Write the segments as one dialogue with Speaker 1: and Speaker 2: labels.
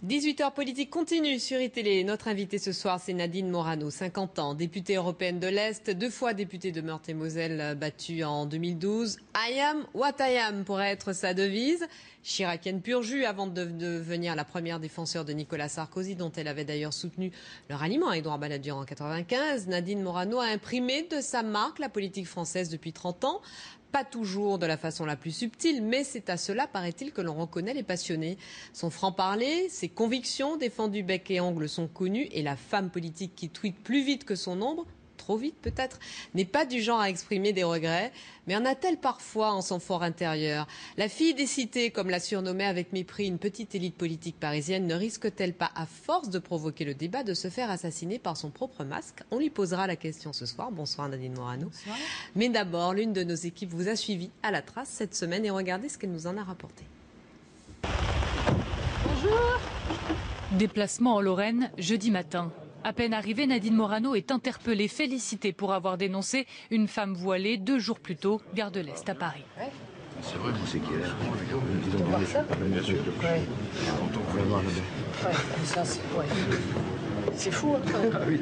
Speaker 1: 18h politique continue sur iTélé. Notre invitée ce soir, c'est Nadine Morano, 50 ans, députée européenne de l'Est, 2 fois députée de Meurthe-et-Moselle, battue en 2012. I am what I am pourrait être sa devise. Chiracienne pur jus avant de devenir la première défenseur de Nicolas Sarkozy, dont elle avait d'ailleurs soutenu le ralliement à Édouard Balladur en 95. Nadine Morano a imprimé de sa marque la politique française depuis 30 ans. Pas toujours de la façon la plus subtile, mais c'est à cela, paraît-il, que l'on reconnaît les passionnés. Son franc-parler, ses convictions défendues bec et ongle sont connues, et la femme politique qui tweete plus vite que son ombre, trop vite peut-être, n'est pas du genre à exprimer des regrets, mais en a-t-elle parfois en son fort intérieur? La fille des cités, comme l'a surnommée avec mépris une petite élite politique parisienne, ne risque-t-elle pas, à force de provoquer le débat, de se faire assassiner par son propre masque? On lui posera la question ce soir. Bonsoir Nadine Morano. Bonsoir. Mais d'abord, l'une de nos équipes vous a suivi à la trace cette semaine et regardez ce qu'elle nous en a rapporté.
Speaker 2: Bonjour. Déplacement en Lorraine, jeudi matin. À peine arrivée, Nadine Morano est interpellée, félicitée pour avoir dénoncé une femme voilée 2 jours plus tôt, gare de l'Est à Paris. Ouais.
Speaker 3: C'est vrai, vous c'est qui est là.
Speaker 2: Tu peux voir ça?
Speaker 3: Bien sûr.
Speaker 2: C'est fou, hein?
Speaker 3: Ah oui.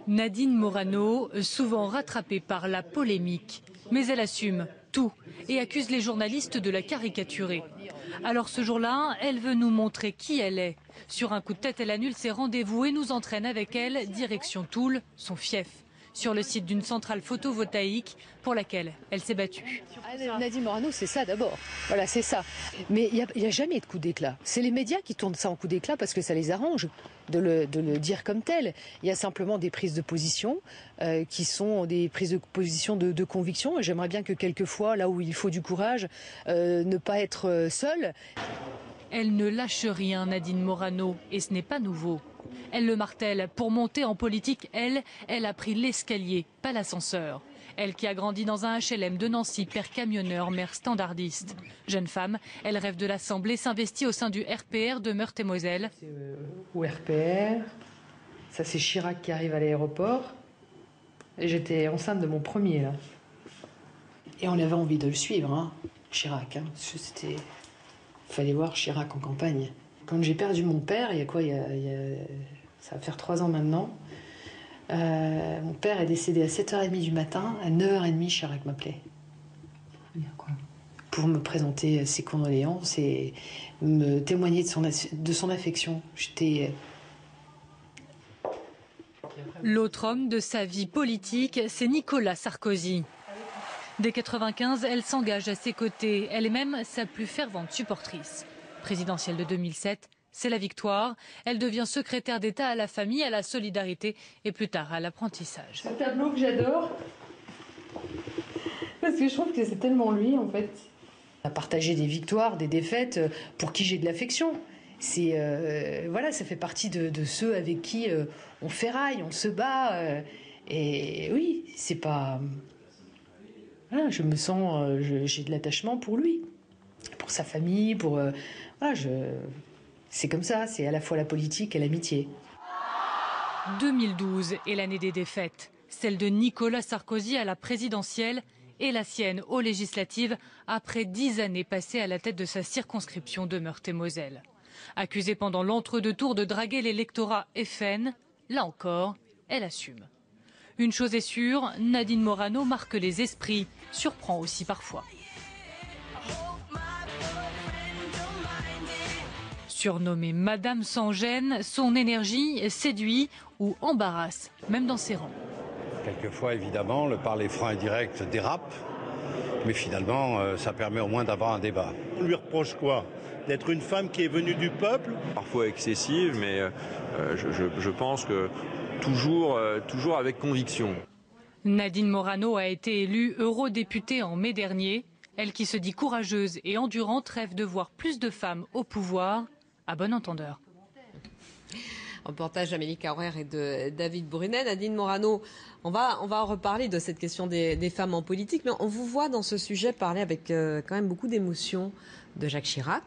Speaker 2: Nadine Morano, souvent rattrapée par la polémique, mais elle assume tout et accuse les journalistes de la caricaturer. Alors ce jour-là, elle veut nous montrer qui elle est. Sur un coup de tête, elle annule ses rendez-vous et nous entraîne avec elle direction Toul, son fief, sur le site d'une centrale photovoltaïque pour laquelle elle s'est battue.
Speaker 4: Nadine Morano, c'est ça d'abord. Voilà, c'est ça. Mais il n'y a jamais de coup d'éclat. C'est les médias qui tournent ça en coup d'éclat parce que ça les arrange de le dire comme tel. Il y a simplement des prises de position qui sont des prises de position de conviction. J'aimerais bien que quelquefois, là où il faut du courage, ne pas être seule.
Speaker 2: Elle ne lâche rien, Nadine Morano, et ce n'est pas nouveau. Elle le martèle. Pour monter en politique, elle a pris l'escalier, pas l'ascenseur. Elle qui a grandi dans un HLM de Nancy, père camionneur, mère standardiste. Jeune femme, elle rêve de l'Assemblée, s'investit au sein du RPR de Meurthe-et-Moselle.
Speaker 4: Au RPR, ça c'est Chirac qui arrive à l'aéroport. Et j'étais enceinte de mon premier, là. Et on avait envie de le suivre, hein, Chirac. Hein. C'était... Fallait voir Chirac en campagne. Quand j'ai perdu mon père, il y a quoi, ça va faire 3 ans maintenant. Mon père est décédé à 7h30 du matin. À 9h30, Chirac m'appelait. Pour me présenter ses condoléances et me témoigner de son affection.
Speaker 2: L'autre homme de sa vie politique, c'est Nicolas Sarkozy. Dès 1995, elle s'engage à ses côtés. Elle est même sa plus fervente supportrice. Présidentielle de 2007, c'est la victoire. Elle devient secrétaire d'État à la famille, à la solidarité et plus tard à l'apprentissage.
Speaker 4: C'est un tableau que j'adore. Parce que je trouve que c'est tellement lui, en fait. On a partagé des victoires, des défaites, pour qui j'ai de l'affection. C'est voilà, ça fait partie de ceux avec qui on ferraille, on se bat. Et oui, c'est pas... Voilà, je me sens, j'ai de l'attachement pour lui, pour sa famille, pour... voilà, c'est comme ça, c'est à la fois la politique et l'amitié.
Speaker 2: 2012 est l'année des défaites, celle de Nicolas Sarkozy à la présidentielle et la sienne aux législatives après 10 années passées à la tête de sa circonscription de Meurthe-et-Moselle. Accusée pendant l'entre-deux-tours de draguer l'électorat FN, là encore, elle assume. Une chose est sûre, Nadine Morano marque les esprits, surprend aussi parfois. Surnommée Madame sans gêne, son énergie séduit ou embarrasse, même dans ses rangs.
Speaker 5: Quelquefois, évidemment, le parler franc et direct dérape, mais finalement, ça permet au moins d'avoir un débat.
Speaker 6: On lui reproche quoi? D'être une femme qui est venue du peuple?
Speaker 7: Parfois excessive, mais je pense que toujours avec conviction.
Speaker 2: Nadine Morano a été élue eurodéputée en mai dernier. Elle qui se dit courageuse et endurante rêve de voir plus de femmes au pouvoir, à bon entendeur.
Speaker 1: Reportage d'Amélie Carrer et de David Brunet. Nadine Morano, on va reparler de cette question des femmes en politique, mais on vous voit dans ce sujet parler avec quand même beaucoup d'émotion de Jacques Chirac.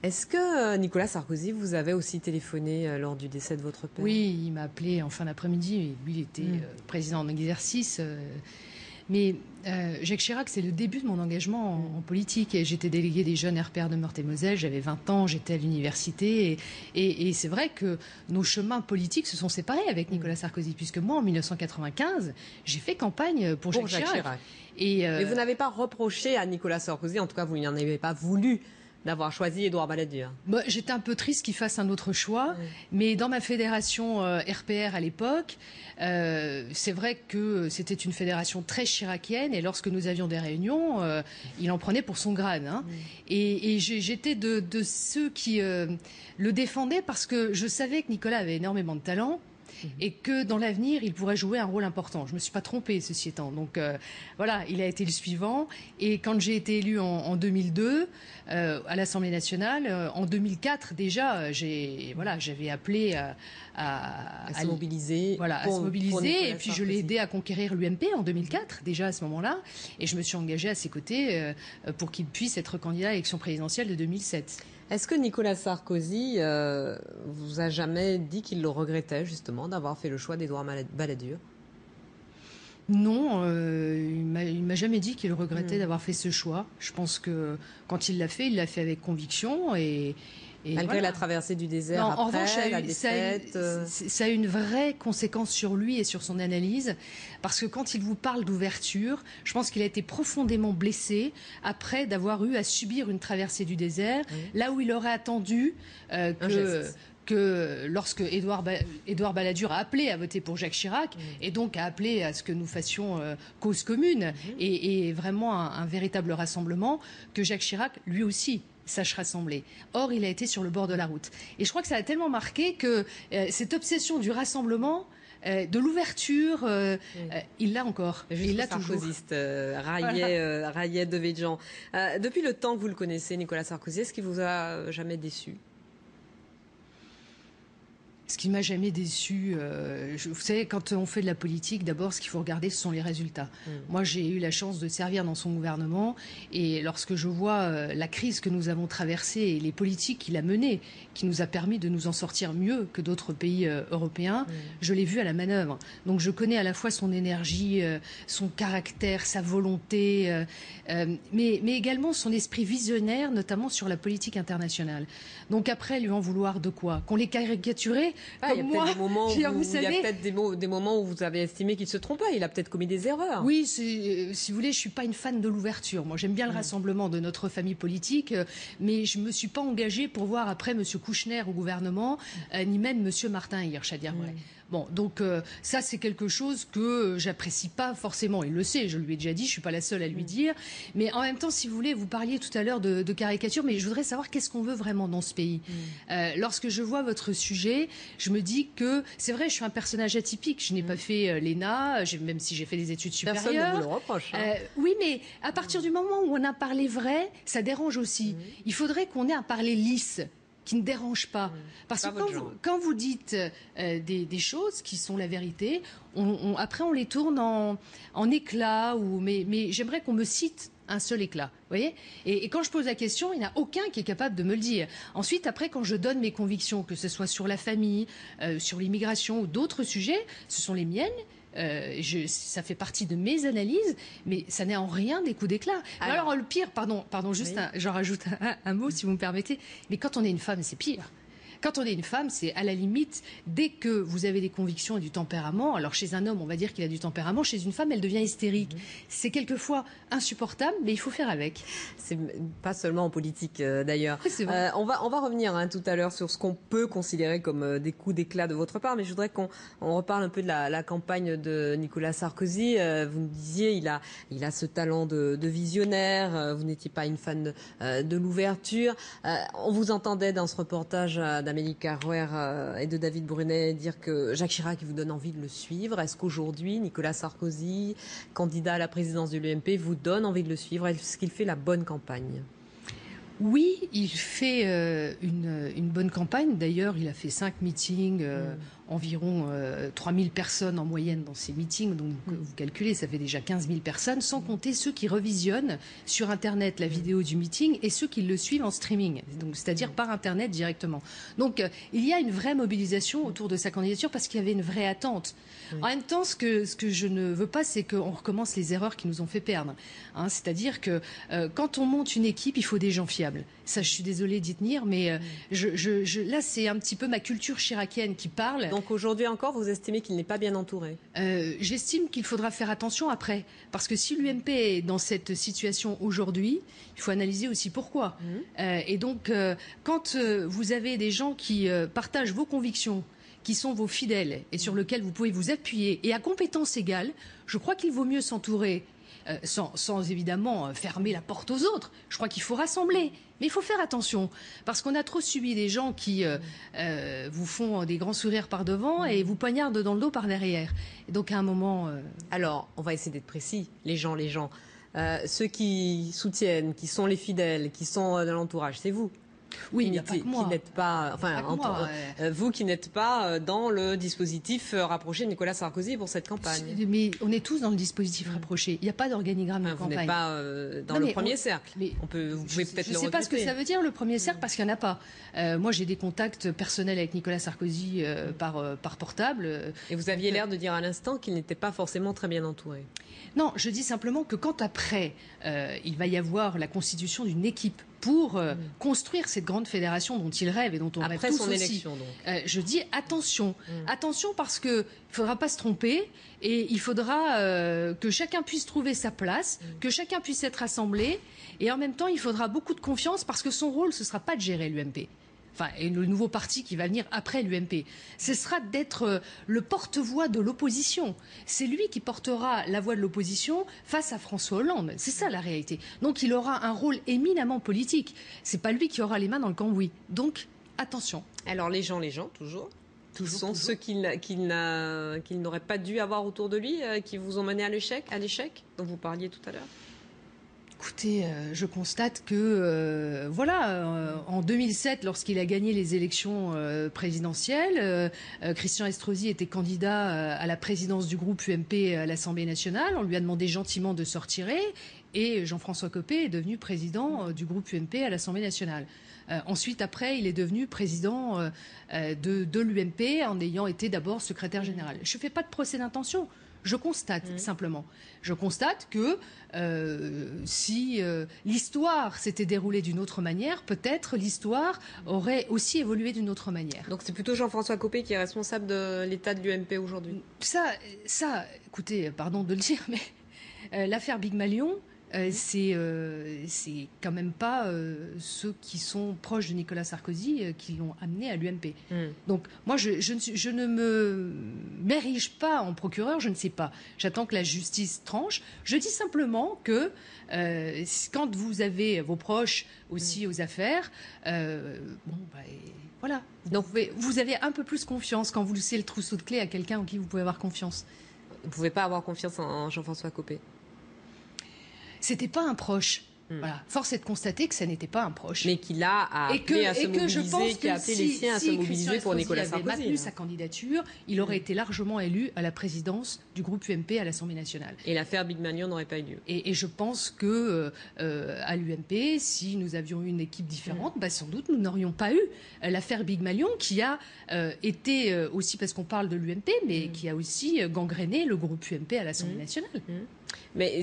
Speaker 1: Est-ce que Nicolas Sarkozy vous avait aussi téléphoné lors du décès de votre père?
Speaker 4: Oui, il m'a appelé en fin d'après-midi. Lui, il était président en exercice. Mais Jacques Chirac, c'est le début de mon engagement en politique. Et j'étais déléguée des jeunes RPR de Meurthe-et-Moselle, j'avais 20 ans, j'étais à l'université. Et c'est vrai que nos chemins politiques se sont séparés avec Nicolas Sarkozy, puisque moi, en 1995, j'ai fait campagne pour Jacques Chirac.
Speaker 1: Mais vous n'avez pas reproché à Nicolas Sarkozy, en tout cas vous n'en avez pas voulu, d'avoir choisi Édouard Balladur.
Speaker 4: J'étais un peu triste qu'il fasse un autre choix, mais dans ma fédération RPR à l'époque, c'est vrai que c'était une fédération très chiracienne, et lorsque nous avions des réunions, il en prenait pour son grade. Hein. Et j'étais de ceux qui le défendaient parce que je savais que Nicolas avait énormément de talent. Et que dans l'avenir, il pourrait jouer un rôle important. Je ne me suis pas trompée, ceci étant. Donc voilà, il a été le suivant. Et quand j'ai été élue en 2002 à l'Assemblée nationale, en 2004 déjà, j'avais appelé à se mobiliser. Voilà, à se mobiliser. Et puis je l'ai aidé à conquérir l'UMP en 2004, déjà à ce moment-là. Et je me suis engagée à ses côtés pour qu'il puisse être candidat à l'élection présidentielle de 2007.
Speaker 1: Est-ce que Nicolas Sarkozy vous a jamais dit qu'il le regrettait justement d'avoir fait le choix d'Édouard Balladur?
Speaker 4: Non, il m'a jamais dit qu'il regrettait d'avoir fait ce choix. Je pense que quand il l'a fait avec conviction et
Speaker 1: malgré la traversée du désert.
Speaker 4: Non,
Speaker 1: après,
Speaker 4: en revanche, ça a une vraie conséquence sur lui et sur son analyse, parce que quand il vous parle d'ouverture, je pense qu'il a été profondément blessé après d'avoir eu à subir une traversée du désert, là où il aurait attendu que lorsque Édouard Balladur a appelé à voter pour Jacques Chirac, et donc a appelé à ce que nous fassions cause commune, et vraiment un véritable rassemblement, que Jacques Chirac, lui aussi, sache rassembler. Or, il a été sur le bord de la route. Et je crois que ça a tellement marqué que cette obsession du rassemblement, de l'ouverture, il l'a encore. Il l'a toujours.
Speaker 1: Raillet Devedjian. Depuis le temps que vous le connaissez, Nicolas Sarkozy, est-ce qu'il vous a jamais déçu?
Speaker 4: Ce qui m'a jamais déçu, vous savez, quand on fait de la politique, d'abord, ce qu'il faut regarder, ce sont les résultats. Moi, j'ai eu la chance de servir dans son gouvernement, et lorsque je vois la crise que nous avons traversée et les politiques qu'il a menées, qui nous a permis de nous en sortir mieux que d'autres pays européens, je l'ai vu à la manœuvre. Donc, je connais à la fois son énergie, son caractère, sa volonté, mais également son esprit visionnaire, notamment sur la politique internationale. Donc, après, lui en vouloir de quoi? Qu'on les caricaturait?
Speaker 1: Il y a peut-être des moments où vous avez estimé qu'il se trompait. Il a peut-être commis des erreurs.
Speaker 4: Oui, si vous voulez, je suis pas une fan de l'ouverture. Moi, j'aime bien le rassemblement de notre famille politique, mais je me suis pas engagée pour voir après M. Kouchner au gouvernement, ni même M. Martin Hirsch, à dire vrai. Bon, donc ça, c'est quelque chose que j'apprécie pas forcément. Il le sait, je lui ai déjà dit, je suis pas la seule à lui dire. Mais en même temps, si vous voulez, vous parliez tout à l'heure de caricature, mais je voudrais savoir qu'est-ce qu'on veut vraiment dans ce pays. Lorsque je vois votre sujet, je me dis que, c'est vrai, je suis un personnage atypique. Je n'ai pas fait l'ENA, même si j'ai fait des études supérieures.
Speaker 1: Personne ne vous le reproche.
Speaker 4: Oui, mais à partir du moment où on a parlé vrai, ça dérange aussi. Il faudrait qu'on ait un parler lisse, qui ne dérange pas. Parce que quand vous dites des choses qui sont la vérité, après on les tourne en éclats, mais j'aimerais qu'on me cite un seul éclat. Vous voyez, et quand je pose la question, il n'y en a aucun qui est capable de me le dire. Ensuite, après, quand je donne mes convictions, que ce soit sur la famille, sur l'immigration ou d'autres sujets, ce sont les miennes. Ça fait partie de mes analyses, mais ça n'est en rien des coups d'éclat. Alors le pire, pardon, juste, j'en rajoute un mot si vous me permettez, mais quand on est une femme, c'est pire. Quand on est une femme, c'est à la limite, dès que vous avez des convictions et du tempérament, alors chez un homme, on va dire qu'il a du tempérament, chez une femme, elle devient hystérique. C'est quelquefois insupportable, mais il faut faire avec.
Speaker 1: C'est pas seulement en politique d'ailleurs. On va revenir tout à l'heure sur ce qu'on peut considérer comme des coups d'éclat de votre part, mais je voudrais qu'on reparle un peu de la campagne de Nicolas Sarkozy. Vous me disiez, il a ce talent de visionnaire, vous n'étiez pas une fan de l'ouverture. On vous entendait dans ce reportage d'Amélie Carrouer et de David Brunet dire que Jacques Chirac vous donne envie de le suivre. Est-ce qu'aujourd'hui, Nicolas Sarkozy, candidat à la présidence de l'UMP, vous donne envie de le suivre? Est-ce qu'il fait la bonne campagne?
Speaker 4: Oui, il fait une bonne campagne. D'ailleurs, il a fait 5 meetings environ 3000 personnes en moyenne dans ces meetings, donc vous calculez, ça fait déjà 15 000 personnes, sans compter ceux qui revisionnent sur Internet la vidéo du meeting et ceux qui le suivent en streaming, donc c'est-à-dire par Internet directement. Donc il y a une vraie mobilisation autour de sa candidature parce qu'il y avait une vraie attente. En même temps, ce que je ne veux pas, c'est qu'on recommence les erreurs qui nous ont fait perdre. Hein, c'est-à-dire que quand on monte une équipe, il faut des gens fiables. Ça, je suis désolée d'y tenir, mais là, c'est un petit peu ma culture chiracienne qui parle.
Speaker 1: Donc aujourd'hui encore, vous estimez qu'il n'est pas bien entouré?
Speaker 4: J'estime qu'il faudra faire attention après. Parce que si l'UMP est dans cette situation aujourd'hui, il faut analyser aussi pourquoi. Et donc, quand vous avez des gens qui partagent vos convictions, qui sont vos fidèles et sur lesquels vous pouvez vous appuyer, et à compétences égales, je crois qu'il vaut mieux s'entourer sans évidemment fermer la porte aux autres. Je crois qu'il faut rassembler. Mais il faut faire attention, parce qu'on a trop subi des gens qui vous font des grands sourires par devant et vous poignardent dans le dos par derrière. Et donc à un moment...
Speaker 1: Alors, on va essayer d'être précis. Les gens. Ceux qui soutiennent, qui sont les fidèles, qui sont de l'entourage, c'est vous.
Speaker 4: Oui, il n'y a pas que moi.
Speaker 1: Qui n'êtes pas, vous qui n'êtes pas dans le dispositif rapproché de Nicolas Sarkozy pour cette campagne.
Speaker 4: Mais on est tous dans le dispositif rapproché. Il n'y a pas d'organigramme de campagne.
Speaker 1: Vous n'êtes pas dans le premier cercle. Mais vous pouvez peut-être le recruter.
Speaker 4: Je ne sais pas ce que ça veut dire le premier cercle parce qu'il n'y en a pas. Moi, j'ai des contacts personnels avec Nicolas Sarkozy par portable.
Speaker 1: Et vous aviez l'air de dire à l'instant qu'il n'était pas forcément très bien entouré.
Speaker 4: Non, je dis simplement que quand après, il va y avoir la constitution d'une équipe pour construire cette grande fédération dont il rêve et dont on rêve tous
Speaker 1: son
Speaker 4: aussi.
Speaker 1: Élection, donc.
Speaker 4: Je dis attention, attention parce que il ne faudra pas se tromper et il faudra que chacun puisse trouver sa place, que chacun puisse être assemblé et en même temps il faudra beaucoup de confiance parce que son rôle ce ne sera pas de gérer l'UMP. Enfin, et le nouveau parti qui va venir après l'UMP, ce sera d'être le porte-voix de l'opposition. C'est lui qui portera la voix de l'opposition face à François Hollande. C'est ça la réalité. Donc il aura un rôle éminemment politique. C'est pas lui qui aura les mains dans le cambouis. Donc attention.
Speaker 1: Alors les gens, toujours. Sont ceux qu'il n'aurait pas dû avoir autour de lui, qui vous ont mené à l'échec, dont vous parliez tout à l'heure.
Speaker 4: Écoutez, je constate que, en 2007, lorsqu'il a gagné les élections présidentielles, Christian Estrosi était candidat à la présidence du groupe UMP à l'Assemblée nationale. On lui a demandé gentiment de se retirer et Jean-François Copé est devenu président du groupe UMP à l'Assemblée nationale. Ensuite, après, il est devenu président de l'UMP en ayant été d'abord secrétaire général. Je ne fais pas de procès d'intention. Je constate simplement. Je constate que si l'histoire s'était déroulée d'une autre manière, peut-être l'histoire aurait aussi évolué d'une autre manière.
Speaker 1: Donc c'est plutôt Jean-François Copé qui est responsable de l'état de l'UMP aujourd'hui.
Speaker 4: Ça, écoutez, pardon de le dire, mais l'affaire Big Malion, c'est quand même pas ceux qui sont proches de Nicolas Sarkozy qui l'ont amené à l'UMP. Donc moi, je ne me m'érige pas en procureur, je ne sais pas. J'attends que la justice tranche. Je dis simplement que quand vous avez vos proches aussi aux affaires, voilà. Donc vous avez un peu plus confiance quand vous laissez le trousseau de clés à quelqu'un en qui vous pouvez avoir confiance.
Speaker 1: Vous ne pouvez pas avoir confiance en Jean-François Copé.
Speaker 4: C'était pas un proche. Voilà. Force est de constater que ça n'était pas un proche.
Speaker 1: Mais qu'il a appelé à se mobiliser, qui a appelé les siens à se mobiliser pour Nicolas Sarkozy.
Speaker 4: S'il avait maintenu sa candidature, il aurait été largement élu à la présidence du groupe UMP à l'Assemblée nationale.
Speaker 1: Et l'affaire Big Malion n'aurait pas eu lieu.
Speaker 4: Et je pense que à l'UMP, si nous avions eu une équipe différente, sans doute nous n'aurions pas eu l'affaire Big Malion qui a été aussi, parce qu'on parle de l'UMP, mais qui a aussi gangréné le groupe UMP à l'Assemblée nationale.
Speaker 1: Mais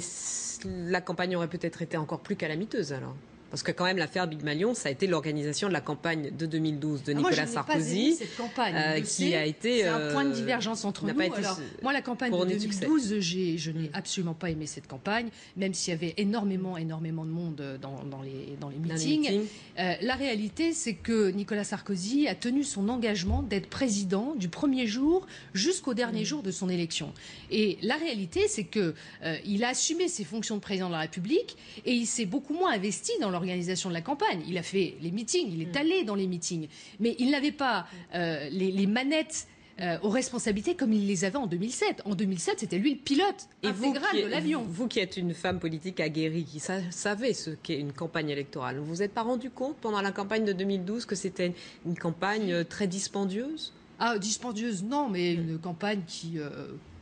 Speaker 1: la campagne aurait peut-être été encore plus calamiteuse alors. Parce que quand même l'affaire Big Malion, ça a été l'organisation de la campagne de 2012 de Nicolas Sarkozy,
Speaker 4: cette campagne,
Speaker 1: qui a été
Speaker 4: c'est un point de divergence entre nous. Alors, moi, la campagne de 2012, je n'ai absolument pas aimé cette campagne, même s'il y avait énormément de monde dans les meetings. La réalité, c'est que Nicolas Sarkozy a tenu son engagement d'être président du premier jour jusqu'au dernier jour de son élection. Et la réalité, c'est que il a assumé ses fonctions de président de la République et il s'est beaucoup moins investi dans l'organisation de la campagne. Il a fait les meetings, il est allé dans les meetings, mais il n'avait pas les manettes aux responsabilités comme il les avait en 2007. En 2007, c'était lui le pilote intégral de l'avion.
Speaker 1: Vous qui êtes une femme politique aguerrie, qui savait ce qu'est une campagne électorale, vous vous êtes pas rendu compte pendant la campagne de 2012 que c'était une campagne très dispendieuse ?
Speaker 4: Ah, dispendieuse, non, mais une campagne qui...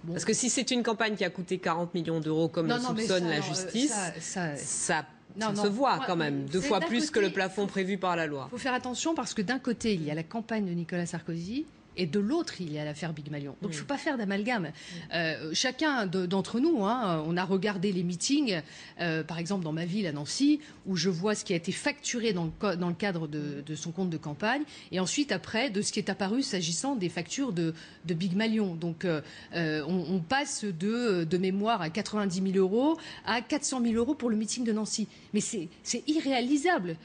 Speaker 4: bon.
Speaker 1: Parce que si c'est une campagne qui a coûté 40 millions d'euros, comme le soupçonne la justice, ça se voit quand même, 2 fois plus que le plafond prévu par la loi.
Speaker 4: Il faut faire attention parce que d'un côté, il y a la campagne de Nicolas Sarkozy, et de l'autre, il y a l'affaire Big Malion. Donc, il ne faut pas faire d'amalgame. Chacun d'entre nous, on a regardé les meetings, par exemple dans ma ville, à Nancy, où je vois ce qui a été facturé dans le cadre de son compte de campagne, et ensuite, après, de ce qui est apparu s'agissant des factures de Big Malion. Donc, on passe de mémoire à 90 000 euros à 400 000 euros pour le meeting de Nancy. Mais c'est irréalisable,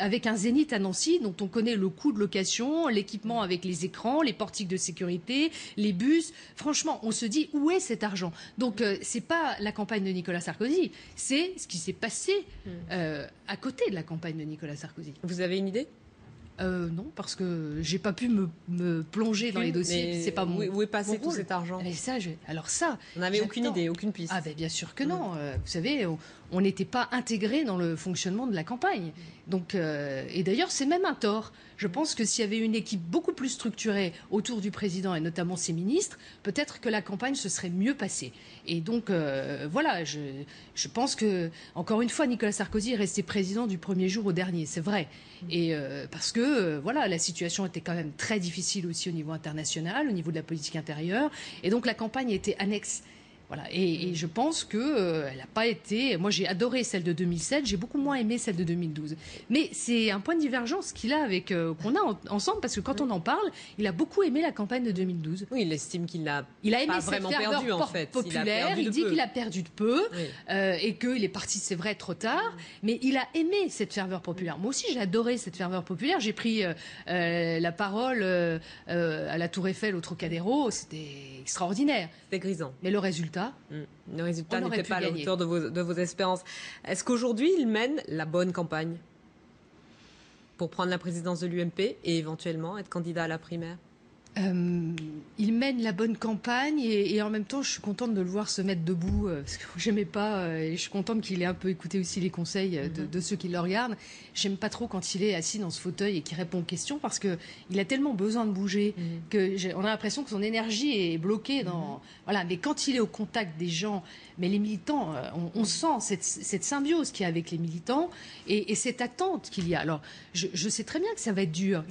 Speaker 4: avec un Zénith à Nancy, dont on connaît le coût de location, l'équipement avec les écrans, les portiques de sécurité, les bus. Franchement, on se dit où est cet argent? Donc, c'est pas la campagne de Nicolas Sarkozy, c'est ce qui s'est passé à côté de la campagne de Nicolas Sarkozy.
Speaker 1: Vous avez une idée?
Speaker 4: Non, parce que j'ai pas pu me plonger dans les dossiers. C'est pas
Speaker 1: où est passé tout cet argent?
Speaker 4: Alors ça,
Speaker 1: on n'avait aucune idée, aucune piste.
Speaker 4: Ah ben bien sûr que non. Vous savez, on n'était pas intégré dans le fonctionnement de la campagne. Donc, et d'ailleurs, c'est même un tort. Je pense que s'il y avait une équipe beaucoup plus structurée autour du président et notamment ses ministres, peut-être que la campagne se serait mieux passée. Et donc, voilà, je pense que, encore une fois, Nicolas Sarkozy est resté président du premier jour au dernier, c'est vrai. Et parce que, voilà, la situation était quand même très difficile aussi au niveau international, au niveau de la politique intérieure. Et donc, la campagne était annexe. Voilà. Et je pense qu'elle n'a pas été... Moi, j'ai adoré celle de 2007, j'ai beaucoup moins aimé celle de 2012. Mais c'est un point de divergence qu'on a ensemble, parce que quand on en parle, il a beaucoup aimé la campagne de 2012.
Speaker 1: Oui, il estime qu'il n'a
Speaker 4: pas
Speaker 1: vraiment perdu, en fait.
Speaker 4: Populaire, il dit qu'il a perdu de peu, et qu'il est parti, c'est vrai, trop tard, mais il a aimé cette ferveur populaire. Moi aussi, j'ai adoré cette ferveur populaire. J'ai pris la parole à la Tour Eiffel, au Trocadéro, c'était extraordinaire.
Speaker 1: C'était grisant.
Speaker 4: Mais le résultat
Speaker 1: n'était pas à la hauteur de vos espérances. Est-ce qu'aujourd'hui, il mène la bonne campagne pour prendre la présidence de l'UMP et éventuellement être candidat à la primaire?
Speaker 4: Il mène la bonne campagne et en même temps, je suis contente de le voir se mettre debout parce que j'aimais pas et je suis contente qu'il ait un peu écouté aussi les conseils de ceux qui le regardent. J'aime pas trop quand il est assis dans ce fauteuil et qu'il répond aux questions parce que il a tellement besoin de bouger que on a l'impression que son énergie est bloquée dans voilà. Mais quand il est au contact des gens, mais les militants, on sent cette symbiose qu'il y a avec les militants et cette attente qu'il y a. Alors, je sais très bien que ça va être dur.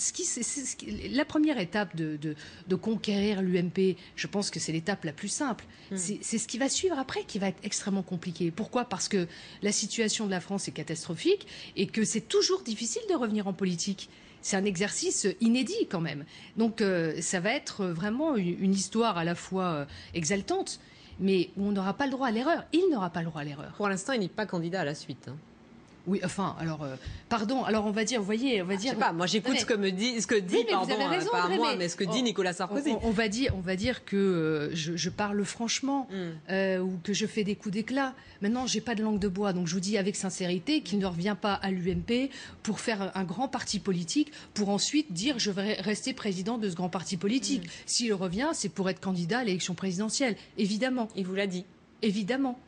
Speaker 4: La première étape de conquérir l'UMP, je pense que c'est l'étape la plus simple. C'est ce qui va suivre après qui va être extrêmement compliqué. Pourquoi? Parce que la situation de la France est catastrophique et que c'est toujours difficile de revenir en politique. C'est un exercice inédit quand même. Donc ça va être vraiment une histoire à la fois exaltante, mais où on n'aura pas le droit à l'erreur. Il n'aura pas le droit à l'erreur.
Speaker 1: Pour l'instant, il n'est pas candidat à la suite.
Speaker 4: Oui, enfin, alors, pardon, alors on va dire, vous voyez, on va dire...
Speaker 1: Je sais pas, moi j'écoute ce que dit, pardon, pas moi, mais ce que dit Nicolas Sarkozy.
Speaker 4: On va dire que je parle franchement, ou que je fais des coups d'éclat. Maintenant, j'ai pas de langue de bois, donc je vous dis avec sincérité qu'il ne revient pas à l'UMP pour faire un grand parti politique, pour ensuite dire je vais rester président de ce grand parti politique. S'il revient, c'est pour être candidat à l'élection présidentielle, évidemment.
Speaker 1: Il vous l'a dit.
Speaker 4: Évidemment.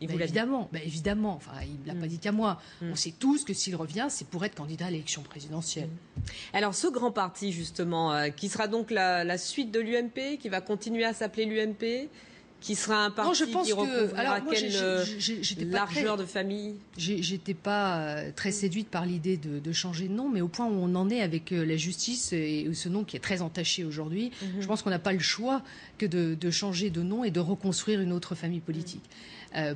Speaker 4: Évidemment, enfin, il ne l'a pas dit qu'à moi. On sait tous que s'il revient, c'est pour être candidat à l'élection présidentielle.
Speaker 1: Alors, ce grand parti, justement, qui sera donc la suite de l'UMP, qui va continuer à s'appeler l'UMP, qui sera un parti qui recouvrira quelle largeur de famille?
Speaker 4: J'étais pas très séduite par l'idée de changer de nom, mais au point où on en est avec la justice et ce nom qui est très entaché aujourd'hui, je pense qu'on n'a pas le choix que de changer de nom et de reconstruire une autre famille politique.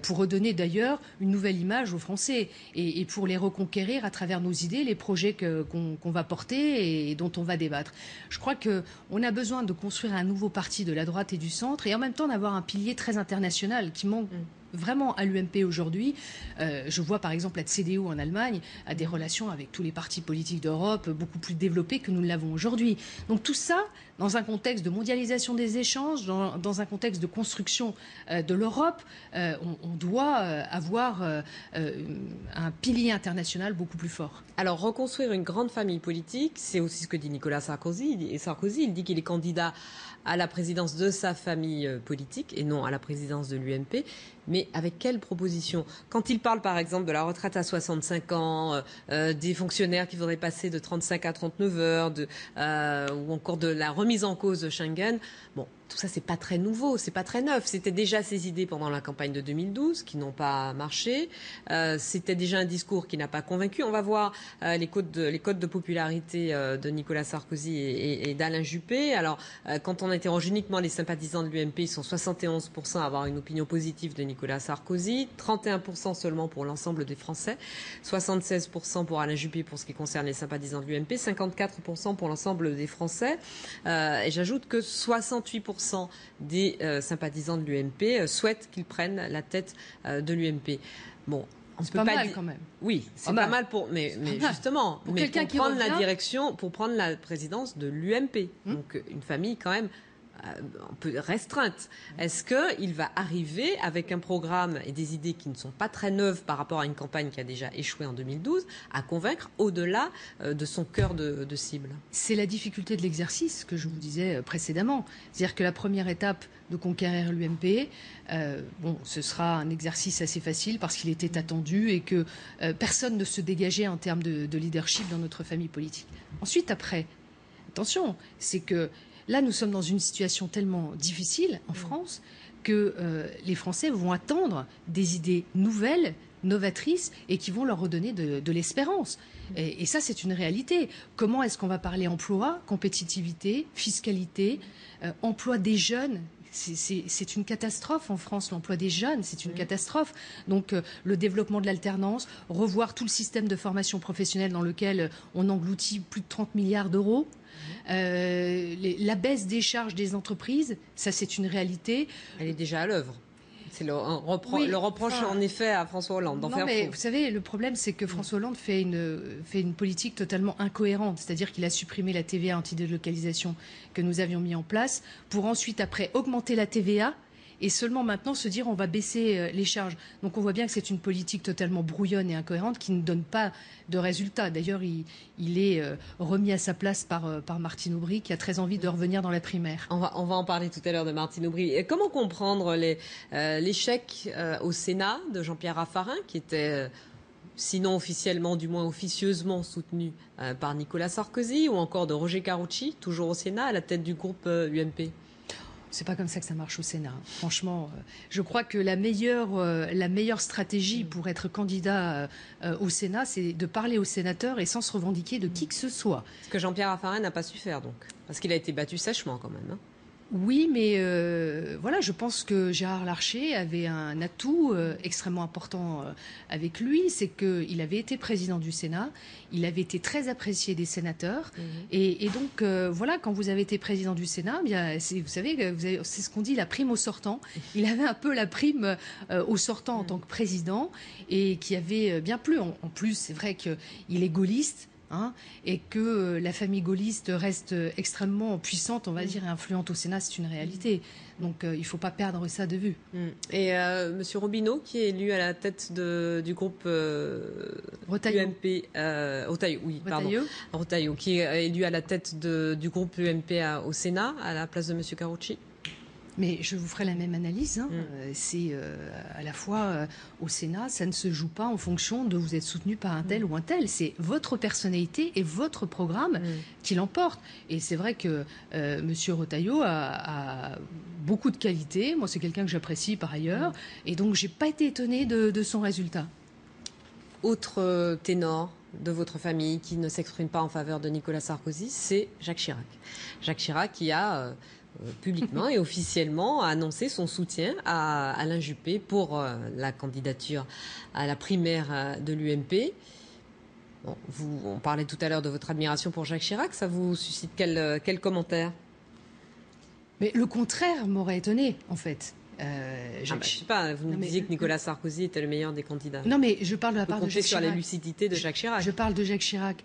Speaker 4: Pour redonner d'ailleurs une nouvelle image aux Français et pour les reconquérir à travers nos idées, les projets qu'on va porter et dont on va débattre. Je crois qu'on a besoin de construire un nouveau parti de la droite et du centre et en même temps d'avoir un pilier très international qui manque vraiment à l'UMP aujourd'hui. Je vois par exemple la CDU en Allemagne a des relations avec tous les partis politiques d'Europe beaucoup plus développées que nous ne l'avons aujourd'hui. Donc tout ça, dans un contexte de mondialisation des échanges, dans un contexte de construction de l'Europe, on doit avoir un pilier international beaucoup plus fort.
Speaker 1: Alors reconstruire une grande famille politique, c'est aussi ce que dit Nicolas Sarkozy. Il dit qu'il est candidat à la présidence de sa famille politique et non à la présidence de l'UMP. Mais avec quelle proposition? Quand il parle par exemple de la retraite à 65 ans, des fonctionnaires qui voudraient passer de 35 à 39 heures, ou encore de la remise en cause de Schengen, bon, tout ça c'est pas très nouveau, c'est pas très neuf. C'était déjà ces idées pendant la campagne de 2012 qui n'ont pas marché. C'était déjà un discours qui n'a pas convaincu. On va voir les codes de popularité de Nicolas Sarkozy et d'Alain Juppé. Alors, quand on interroge uniquement les sympathisants de l'UMP, ils sont 71% à avoir une opinion positive de Nicolas Sarkozy, 31% seulement pour l'ensemble des Français, 76% pour Alain Juppé pour ce qui concerne les sympathisants de l'UMP, 54% pour l'ensemble des Français. Et j'ajoute que 68% des sympathisants de l'UMP souhaitent qu'il prenne la tête de l'UMP. Bon, on
Speaker 4: C'est
Speaker 1: peut
Speaker 4: pas
Speaker 1: pas
Speaker 4: mal
Speaker 1: dire
Speaker 4: quand même.
Speaker 1: oui, c'est
Speaker 4: Pas
Speaker 1: pas
Speaker 4: mal.
Speaker 1: mal pour, mais justement,
Speaker 4: Pour
Speaker 1: mais
Speaker 4: quelqu'un
Speaker 1: pour
Speaker 4: qui
Speaker 1: prendre la
Speaker 4: revient.
Speaker 1: direction, pour prendre la présidence de l'UMP, donc une famille quand même un peu restreinte. Est-ce qu'il va arriver avec un programme et des idées qui ne sont pas très neuves par rapport à une campagne qui a déjà échoué en 2012 à convaincre au-delà de son cœur de cible?
Speaker 4: C'est la difficulté de l'exercice que je vous disais précédemment. C'est-à-dire que la première étape de conquérir l'UMP, ce sera un exercice assez facile parce qu'il était attendu et que personne ne se dégageait en termes de leadership dans notre famille politique. Ensuite, après, attention, c'est que là, nous sommes dans une situation tellement difficile en France que les Français vont attendre des idées nouvelles, novatrices et qui vont leur redonner de l'espérance. Et ça, c'est une réalité. Comment est-ce qu'on va parler emploi, compétitivité, fiscalité, emploi des jeunes? C'est une catastrophe en France, l'emploi des jeunes, c'est une catastrophe. Donc le développement de l'alternance, revoir tout le système de formation professionnelle dans lequel on engloutit plus de 30 milliards d'euros. La baisse des charges des entreprises, ça c'est une réalité.
Speaker 1: Elle est déjà à l'œuvre. C'est le reproche
Speaker 4: enfin,
Speaker 1: en effet à François Hollande d'en
Speaker 4: Non,
Speaker 1: faire
Speaker 4: mais
Speaker 1: trop.
Speaker 4: vous savez, le problème, c'est que François Hollande fait une politique totalement incohérente. C'est-à-dire qu'il a supprimé la TVA anti-délocalisation que nous avions mis en place pour ensuite, après, augmenter la TVA et seulement maintenant se dire on va baisser les charges. Donc on voit bien que c'est une politique totalement brouillonne et incohérente qui ne donne pas de résultats. D'ailleurs, il est remis à sa place par Martine Aubry qui a très envie de revenir dans la primaire.
Speaker 1: On va en parler tout à l'heure de Martine Aubry. Et comment comprendre l'échec au Sénat de Jean-Pierre Raffarin, qui était sinon officiellement, du moins officieusement soutenu par Nicolas Sarkozy, ou encore de Roger Carucci, toujours au Sénat, à la tête du groupe UMP?
Speaker 4: C'est pas comme ça que ça marche au Sénat. Franchement, je crois que la meilleure stratégie pour être candidat au Sénat, c'est de parler aux sénateurs et sans se revendiquer de qui que ce soit.
Speaker 1: Ce que Jean-Pierre Raffarin n'a pas su faire, donc. Parce qu'il a été battu sèchement, quand même. Hein.
Speaker 4: Oui, mais voilà, je pense que Gérard Larcher avait un atout extrêmement important avec lui, c'est qu'il avait été président du Sénat, il avait été très apprécié des sénateurs, et donc voilà, quand vous avez été président du Sénat, bien, vous savez, c'est ce qu'on dit, la prime au sortant. Il avait un peu la prime au sortant en tant que président, et qui avait bien plu. En plus, c'est vrai qu'il est gaulliste. Et que la famille gaulliste reste extrêmement puissante, on va dire, et influente au Sénat, c'est une réalité. Donc il ne faut pas perdre ça de vue.
Speaker 1: Et M. Robineau, qui est élu à la tête du groupe UMP, Retailleau, qui est élu à la tête du groupe UMP au Sénat, à la place de M. Carucci.
Speaker 4: Mais je vous ferai la même analyse. C'est à la fois au Sénat, ça ne se joue pas en fonction de vous êtes soutenu par un tel ou un tel. C'est votre personnalité et votre programme qui l'emporte. Et c'est vrai que M. Retailleau a beaucoup de qualités. Moi, c'est quelqu'un que j'apprécie par ailleurs. Et donc, j'ai pas été étonnée de son résultat.
Speaker 1: Autre ténor de votre famille qui ne s'exprime pas en faveur de Nicolas Sarkozy, c'est Jacques Chirac. Jacques Chirac qui a publiquement et officiellement a annoncé son soutien à Alain Juppé pour la candidature à la primaire de l'UMP. Bon, on parlait tout à l'heure de votre admiration pour Jacques Chirac, ça vous suscite quel commentaire?
Speaker 4: Mais le contraire m'aurait étonné, en fait.
Speaker 1: Je ne sais pas, vous nous disiez que Nicolas Sarkozy était le meilleur des candidats.
Speaker 4: Non, mais je parle de la part de Jacques Chirac.
Speaker 1: Sur la lucidité de Jacques Chirac.
Speaker 4: Je parle de Jacques Chirac.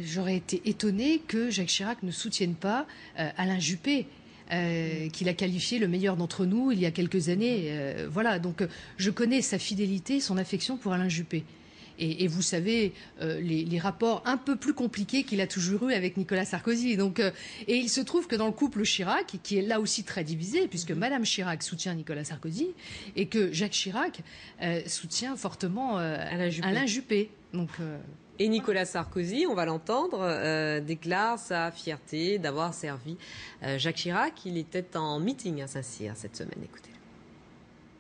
Speaker 4: J'aurais été étonnée que Jacques Chirac ne soutienne pas Alain Juppé. Qu'il a qualifié le meilleur d'entre nous il y a quelques années. Voilà, donc je connais sa fidélité, son affection pour Alain Juppé. Et vous savez, les rapports un peu plus compliqués qu'il a toujours eu avec Nicolas Sarkozy. Donc, et il se trouve que dans le couple Chirac, qui est là aussi très divisé, puisque Madame Chirac soutient Nicolas Sarkozy, et que Jacques Chirac soutient fortement Alain Juppé. Donc,
Speaker 1: et Nicolas Sarkozy, on va l'entendre, déclare sa fierté d'avoir servi Jacques Chirac. Il était en meeting à Saint-Cyr cette semaine. Écoutez.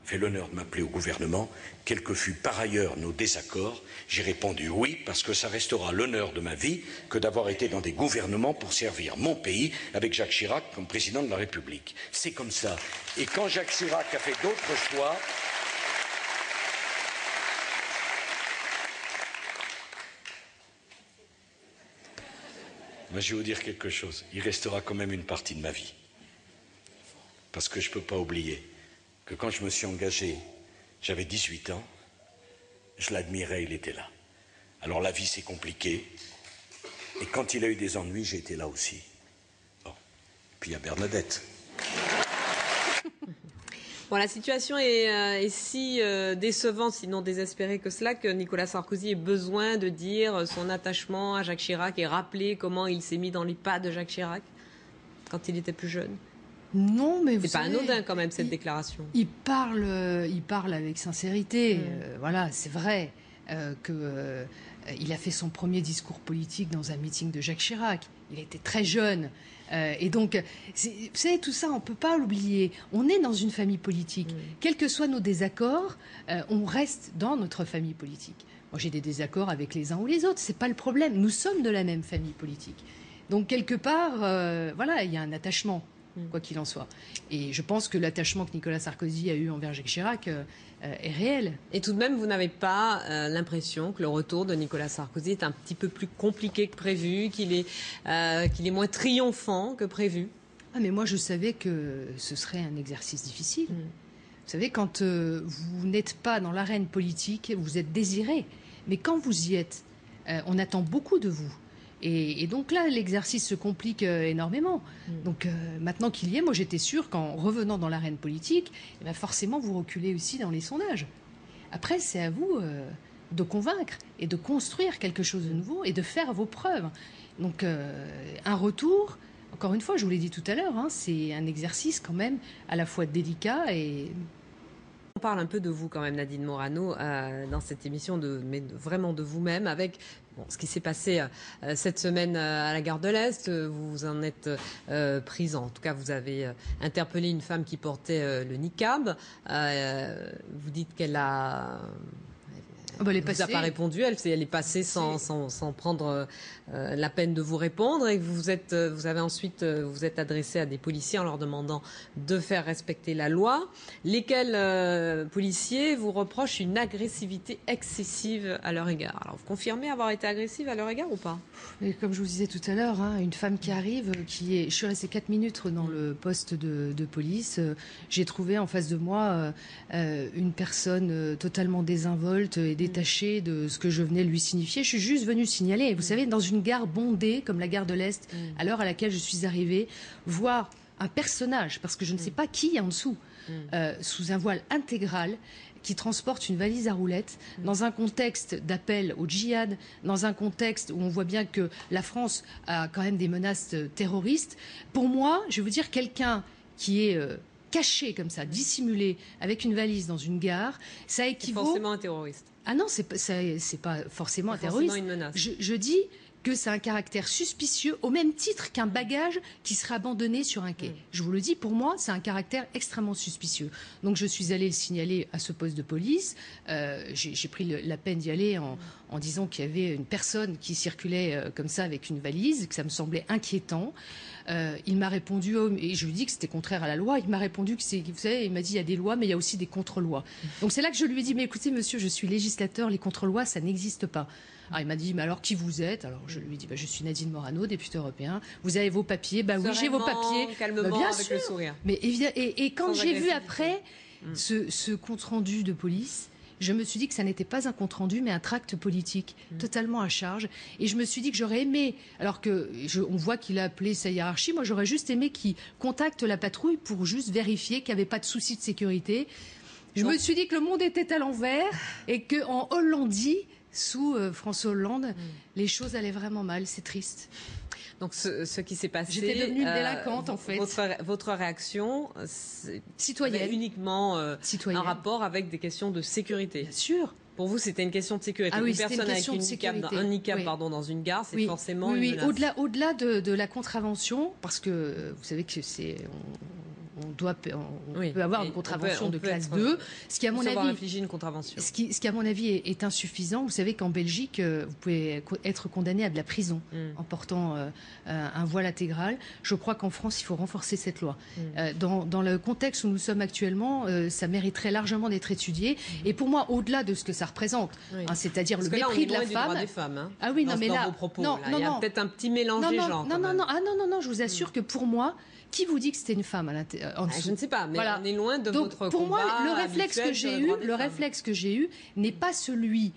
Speaker 8: Fait l'honneur de m'appeler au gouvernement, quels que fût par ailleurs nos désaccords, j'ai répondu oui parce que ça restera l'honneur de ma vie que d'avoir été dans des gouvernements pour servir mon pays avec Jacques Chirac comme président de la République. C'est comme ça. Et quand Jacques Chirac a fait d'autres choix, moi je vais vous dire quelque chose, il restera quand même une partie de ma vie. Parce que je ne peux pas oublier que quand je me suis engagé, j'avais 18 ans, je l'admirais, il était là. Alors la vie c'est compliqué, et quand il a eu des ennuis, j'ai été là aussi. Bon. Puis il y a Bernadette.
Speaker 1: Bon, la situation est si décevante, sinon désespérée que cela, que Nicolas Sarkozy ait besoin de dire son attachement à Jacques Chirac et rappeler comment il s'est mis dans les pas de Jacques Chirac quand il était plus jeune.
Speaker 4: Non, mais
Speaker 1: c'est pas anodin quand même cette déclaration.
Speaker 4: Il parle avec sincérité. Voilà, c'est vrai qu'il a fait son premier discours politique dans un meeting de Jacques Chirac. Il était très jeune. Et donc, vous savez, tout ça, on ne peut pas l'oublier. On est dans une famille politique. Quels que soient nos désaccords, on reste dans notre famille politique. Moi, j'ai des désaccords avec les uns ou les autres. Ce n'est pas le problème. Nous sommes de la même famille politique. Donc, quelque part, voilà, il y a un attachement, quoi qu'il en soit. Et je pense que l'attachement que Nicolas Sarkozy a eu envers Jacques Chirac est réel.
Speaker 1: Et tout de même, vous n'avez pas l'impression que le retour de Nicolas Sarkozy est un petit peu plus compliqué que prévu, qu'il est moins triomphant que prévu?
Speaker 4: Ah, mais moi, je savais que ce serait un exercice difficile. Vous savez, quand vous n'êtes pas dans l'arène politique, vous êtes désiré. Mais quand vous y êtes, on attend beaucoup de vous. Et donc là, l'exercice se complique énormément. Donc maintenant qu'il y est, moi j'étais sûre qu'en revenant dans l'arène politique, eh bien forcément vous reculez aussi dans les sondages. Après, c'est à vous de convaincre et de construire quelque chose de nouveau et de faire vos preuves. Donc un retour, encore une fois, je vous l'ai dit tout à l'heure, hein, c'est un exercice quand même à la fois délicat et...
Speaker 1: On parle un peu de vous quand même, Nadine Morano, dans cette émission, mais vraiment de vous-même, avec ce qui s'est passé cette semaine à la gare de l'Est. Vous en êtes prise, en tout cas vous avez interpellé une femme qui portait le niqab. Vous dites qu'elle a... Elle vous a pas répondu, elle est passée sans prendre la peine de vous répondre, et vous avez ensuite vous êtes adressé à des policiers en leur demandant de faire respecter la loi, lesquels policiers vous reprochent une agressivité excessive à leur égard. Alors vous confirmez avoir été agressive à leur égard ou pas?
Speaker 4: Et comme je vous disais tout à l'heure, hein, une femme qui arrive, je suis restée 4 minutes dans le poste de police, j'ai trouvé en face de moi une personne totalement désinvolte et détaché de ce que je venais lui signifier. Je suis juste venue signaler. Vous savez, dans une gare bondée comme la gare de l'Est, à l'heure à laquelle je suis arrivée, voir un personnage, parce que je ne sais pas qui est en dessous, sous un voile intégral, qui transporte une valise à roulettes, dans un contexte d'appel au djihad, dans un contexte où on voit bien que la France a quand même des menaces terroristes. Pour moi, je veux dire, quelqu'un qui est... caché comme ça, dissimulé, avec une valise dans une gare, ça équivaut...
Speaker 1: C'est forcément un terroriste.
Speaker 4: Ah non, c'est pas forcément un terroriste.
Speaker 1: Forcément une menace.
Speaker 4: Je dis que c'est un caractère suspicieux, au même titre qu'un bagage qui sera abandonné sur un quai. Je vous le dis, pour moi, c'est un caractère extrêmement suspicieux. Donc je suis allée le signaler à ce poste de police. J'ai pris la peine d'y aller en disant qu'il y avait une personne qui circulait comme ça avec une valise, que ça me semblait inquiétant. Il m'a répondu, et je lui ai dit que c'était contraire à la loi, il m'a répondu que vous savez, il m'a dit il y a des lois, mais il y a aussi des contre-lois. Donc c'est là que je lui ai dit, mais écoutez monsieur, je suis législateur, les contre-lois, ça n'existe pas. Alors il m'a dit, mais alors qui vous êtes? Alors je lui ai dit, je suis Nadine Morano, députée européen, vous avez vos papiers? Oui, j'ai vos papiers.
Speaker 1: Calmement,
Speaker 4: bien
Speaker 1: avec
Speaker 4: sûr.
Speaker 1: Le sourire.
Speaker 4: Mais et quand j'ai vu après ce compte-rendu de police, je me suis dit que ça n'était pas un compte-rendu, mais un tract politique, totalement à charge. Et je me suis dit que j'aurais aimé, alors on voit qu'il a appelé sa hiérarchie, moi j'aurais juste aimé qu'il contacte la patrouille pour juste vérifier qu'il n'y avait pas de souci de sécurité. Je me suis dit que le monde était à l'envers et qu'en Hollandie, sous François Hollande, les choses allaient vraiment mal. C'est triste.
Speaker 1: Donc ce qui s'est passé...
Speaker 4: J'étais devenue une délinquante, en fait.
Speaker 1: Votre réaction, c'est
Speaker 4: citoyenne,
Speaker 1: uniquement un rapport avec des questions de sécurité.
Speaker 4: Bien sûr.
Speaker 1: Pour vous, c'était une question de sécurité.
Speaker 4: Ah oui,
Speaker 1: une personne avec un niqab dans une gare, c'est forcément une menace.
Speaker 4: Au-delà de la contravention, parce que vous savez que on peut avoir une contravention de classe 2, ce qui à mon avis
Speaker 1: infliger une contravention.
Speaker 4: Ce qui à mon avis est insuffisant. Vous savez qu'en Belgique, vous pouvez être condamné à de la prison en portant un voile intégral. Je crois qu'en France, il faut renforcer cette loi. Dans le contexte où nous sommes actuellement, ça mériterait largement d'être étudié. Et pour moi, au-delà de ce que ça représente, c'est-à-dire le mépris de la femme.
Speaker 1: Droit des femmes, hein,
Speaker 4: ah oui, non, mais là,
Speaker 1: il y a peut-être un petit mélange des genres.
Speaker 4: Non, je vous assure que pour moi, qui vous dit que c'était une femme en dessous?
Speaker 1: Je ne sais pas, mais on est loin de
Speaker 4: Donc,
Speaker 1: votre
Speaker 4: pour
Speaker 1: combat.
Speaker 4: Pour moi, le réflexe que j'ai eu n'est pas celui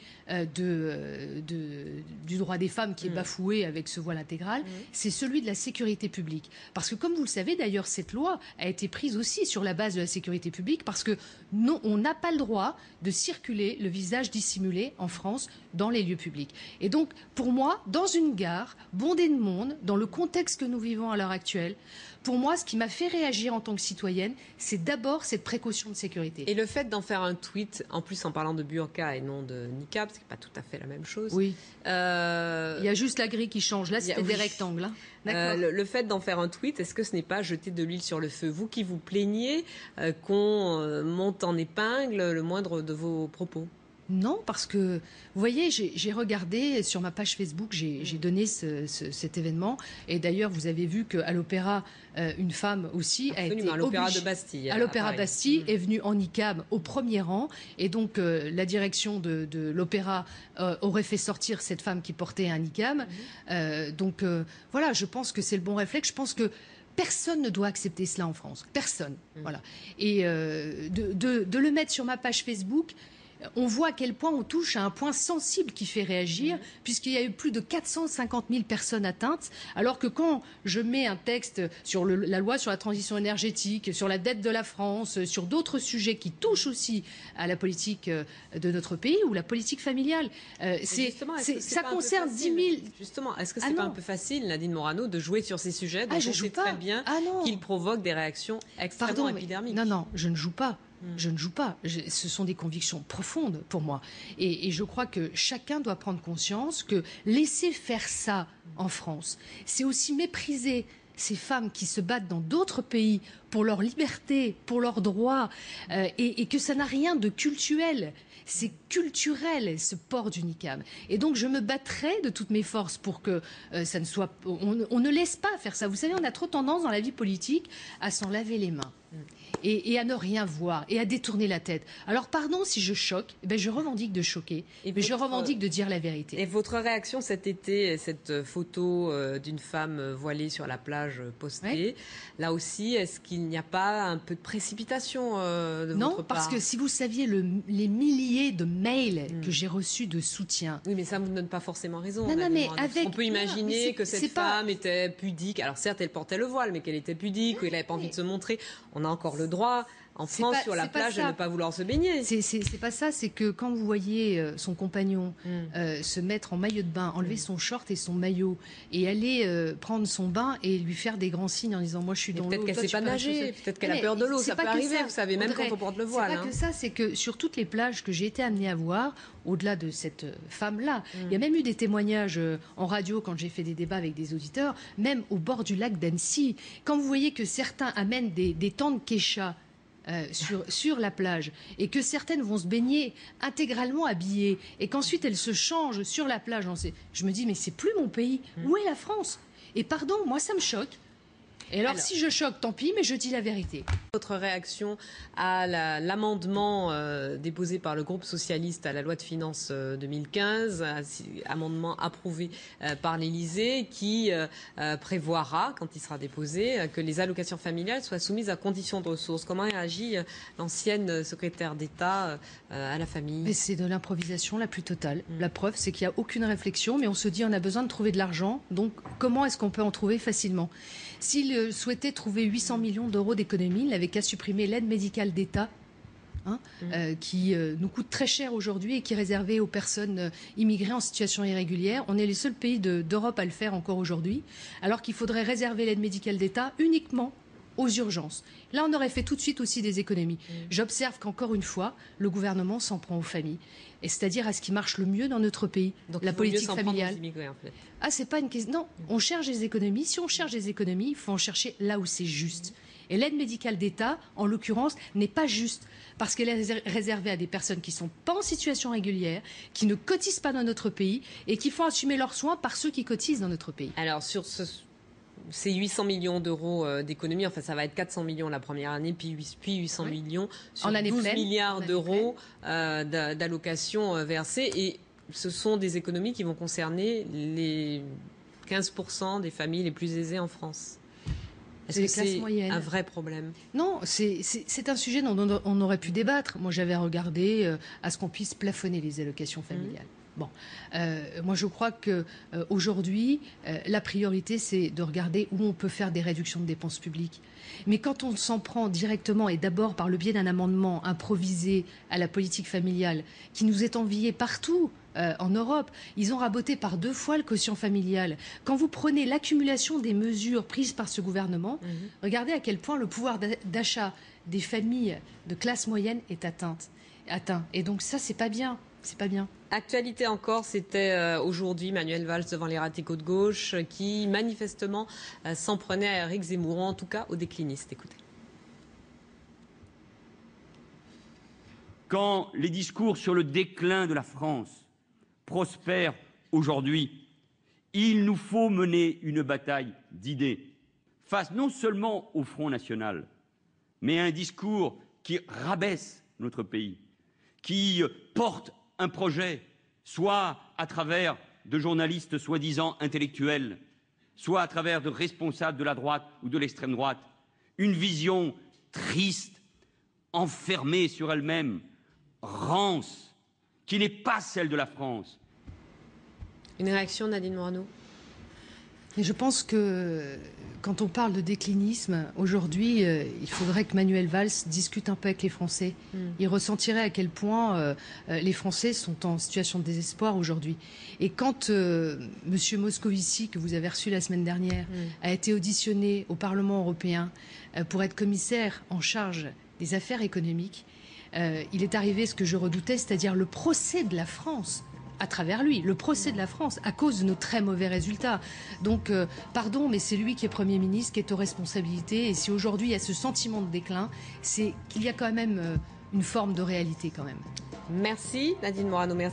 Speaker 4: du droit des femmes qui est bafoué avec ce voile intégral, c'est celui de la sécurité publique. Parce que, comme vous le savez, d'ailleurs, cette loi a été prise aussi sur la base de la sécurité publique, parce que non, on n'a pas le droit de circuler le visage dissimulé en France dans les lieux publics. Et donc, pour moi, dans une gare bondée de monde, dans le contexte que nous vivons à l'heure actuelle, pour moi, ce qui m'a fait réagir en tant que citoyenne, c'est d'abord cette précaution de sécurité.
Speaker 1: Et le fait d'en faire un tweet, en plus en parlant de burqa et non de niqab, c'est pas tout à fait la même chose.
Speaker 4: Oui. Il y a juste la grille qui change. Là, c'était des rectangles. Hein.
Speaker 1: Le fait d'en faire un tweet, est-ce que ce n'est pas jeter de l'huile sur le feu? Vous qui vous plaignez qu'on monte en épingle le moindre de vos propos?
Speaker 4: Non, parce que, vous voyez, j'ai regardé sur ma page Facebook, j'ai donné cet événement. Et d'ailleurs, vous avez vu qu'à l'Opéra, une femme aussi a été
Speaker 1: à l'Opéra de Bastille.
Speaker 4: À l'Opéra Bastille, est venue en niqab au premier rang. Et donc, la direction de l'Opéra aurait fait sortir cette femme qui portait un niqab. Donc, voilà, je pense que c'est le bon réflexe. Je pense que personne ne doit accepter cela en France. Personne. Voilà. Et de le mettre sur ma page Facebook, on voit à quel point on touche à un point sensible qui fait réagir, puisqu'il y a eu plus de 450 000 personnes atteintes, alors que quand je mets un texte sur la loi sur la transition énergétique, sur la dette de la France, sur d'autres sujets qui touchent aussi à la politique de notre pays ou la politique familiale, ça concerne 10 000...
Speaker 1: Justement, est-ce que c'est pas un peu facile, Nadine Morano, de jouer sur ces sujets dont on sait très bien qu'ils provoquent des réactions extrêmement épidermiques?
Speaker 4: Non, je ne joue pas. Je ne joue pas. Ce sont des convictions profondes pour moi. Et je crois que chacun doit prendre conscience que laisser faire ça en France, c'est aussi mépriser ces femmes qui se battent dans d'autres pays pour leur liberté, pour leurs droits, et que ça n'a rien de cultuel. C'est culturel, ce port du niqab. Et donc, je me battrai de toutes mes forces pour que ça ne soit... On ne laisse pas faire ça. Vous savez, on a trop tendance dans la vie politique à s'en laver les mains. Et à ne rien voir, et à détourner la tête. Alors, pardon si je choque, je revendique de choquer, mais je revendique de dire la vérité.
Speaker 1: Et votre réaction cet été, cette photo d'une femme voilée sur la plage postée, là aussi, est-ce qu'il n'y a pas un peu de précipitation de votre part?
Speaker 4: Non, parce que si vous saviez les milliers de mails que j'ai reçus de soutien...
Speaker 1: Oui, mais ça ne vous donne pas forcément raison.
Speaker 4: Non, mais
Speaker 1: on peut imaginer que cette femme était pudique. Alors certes, elle portait le voile, mais qu'elle était pudique, qu'elle n'avait pas envie de se montrer. On a encore le droit, en France, sur la plage, de ne pas vouloir se baigner.
Speaker 4: C'est pas ça, c'est que quand vous voyez son compagnon se mettre en maillot de bain, enlever son short et son maillot, et aller prendre son bain et lui faire des grands signes en disant « moi je suis dans l'eau ».
Speaker 1: Peut-être qu'elle ne sait pas nager, peut-être qu'elle a peur de l'eau, ça peut arriver, vous savez, même quand on porte le voile.
Speaker 4: C'est pas que ça, c'est que sur toutes les plages que j'ai été amenée à voir, au-delà de cette femme-là, il y a même eu des témoignages en radio quand j'ai fait des débats avec des auditeurs, même au bord du lac d'Annecy. Quand vous voyez que certains amènent des tentes kécha sur la plage et que certaines vont se baigner intégralement habillées et qu'ensuite elles se changent sur la plage, je me dis mais c'est plus mon pays, où est la France? Et pardon, moi ça me choque. Et alors, si je choque, tant pis, mais je dis la vérité.
Speaker 1: Votre réaction à l'amendement déposé par le groupe socialiste à la loi de finances 2015, amendement approuvé par l'Élysée, qui prévoira, quand il sera déposé, que les allocations familiales soient soumises à conditions de ressources. Comment réagit l'ancienne secrétaire d'État à la famille?
Speaker 4: C'est de l'improvisation la plus totale. La preuve, c'est qu'il n'y a aucune réflexion, mais on se dit on a besoin de trouver de l'argent, donc comment est-ce qu'on peut en trouver facilement? S'il souhaitait trouver 800 millions d'euros d'économies, il n'avait qu'à supprimer l'aide médicale d'État qui nous coûte très cher aujourd'hui et qui est réservé aux personnes immigrées en situation irrégulière. On est les seuls pays d'Europe à le faire encore aujourd'hui, alors qu'il faudrait réserver l'aide médicale d'État uniquement aux urgences. Là, on aurait fait tout de suite aussi des économies. J'observe qu'encore une fois, le gouvernement s'en prend aux familles, et c'est-à-dire à ce qui marche le mieux dans notre pays,
Speaker 1: donc,
Speaker 4: la politique familiale.
Speaker 1: Immigrés, en fait.
Speaker 4: Ah, c'est pas une question. Non, on cherche des économies. Si on cherche des économies, il faut en chercher là où c'est juste. Et l'aide médicale d'État, en l'occurrence, n'est pas juste parce qu'elle est réservée à des personnes qui ne sont pas en situation régulière, qui ne cotisent pas dans notre pays et qui font assumer leurs soins par ceux qui cotisent dans notre pays.
Speaker 1: Alors, sur ces 800 millions d'euros d'économies, enfin ça va être 400 millions la première année, puis 800 millions sur 12 milliards d'euros d'allocations versées. Et ce sont des économies qui vont concerner les 15% des familles les plus aisées en France. Est-ce que c'est un vrai problème?
Speaker 4: Non, c'est un sujet dont on aurait pu débattre. Moi, j'avais regardé à ce qu'on puisse plafonner les allocations familiales. Bon, moi je crois que aujourd'hui, la priorité c'est de regarder où on peut faire des réductions de dépenses publiques. Mais quand on s'en prend directement et d'abord par le biais d'un amendement improvisé à la politique familiale qui nous est envié partout en Europe, ils ont raboté par 2 fois le quotient familial. Quand vous prenez l'accumulation des mesures prises par ce gouvernement, regardez à quel point le pouvoir d'achat des familles de classe moyenne est atteint. Et donc ça, c'est pas bien. C'est pas bien.
Speaker 1: Actualité encore, c'était aujourd'hui Manuel Valls devant les radicaux de gauche qui manifestement s'en prenait à Éric Zemmour, en tout cas aux déclinistes. Écoutez.
Speaker 9: Quand les discours sur le déclin de la France prospèrent aujourd'hui, il nous faut mener une bataille d'idées face non seulement au Front National, mais à un discours qui rabaisse notre pays, qui porte un projet, soit à travers de journalistes soi-disant intellectuels, soit à travers de responsables de la droite ou de l'extrême droite, une vision triste, enfermée sur elle-même, rance, qui n'est pas celle de la France.
Speaker 1: Une réaction, Nadine Morano?
Speaker 4: Et je pense que quand on parle de déclinisme, aujourd'hui, il faudrait que Manuel Valls discute un peu avec les Français. Il ressentirait à quel point les Français sont en situation de désespoir aujourd'hui. Et quand M. Moscovici, que vous avez reçu la semaine dernière, a été auditionné au Parlement européen pour être commissaire en charge des affaires économiques, il est arrivé ce que je redoutais, c'est-à-dire le procès de la France. À travers lui, le procès de la France, à cause de nos très mauvais résultats. Donc, pardon, mais c'est lui qui est Premier ministre, qui est aux responsabilités. Et si aujourd'hui il y a ce sentiment de déclin, c'est qu'il y a quand même une forme de réalité quand même.
Speaker 1: Merci Nadine Morano, merci.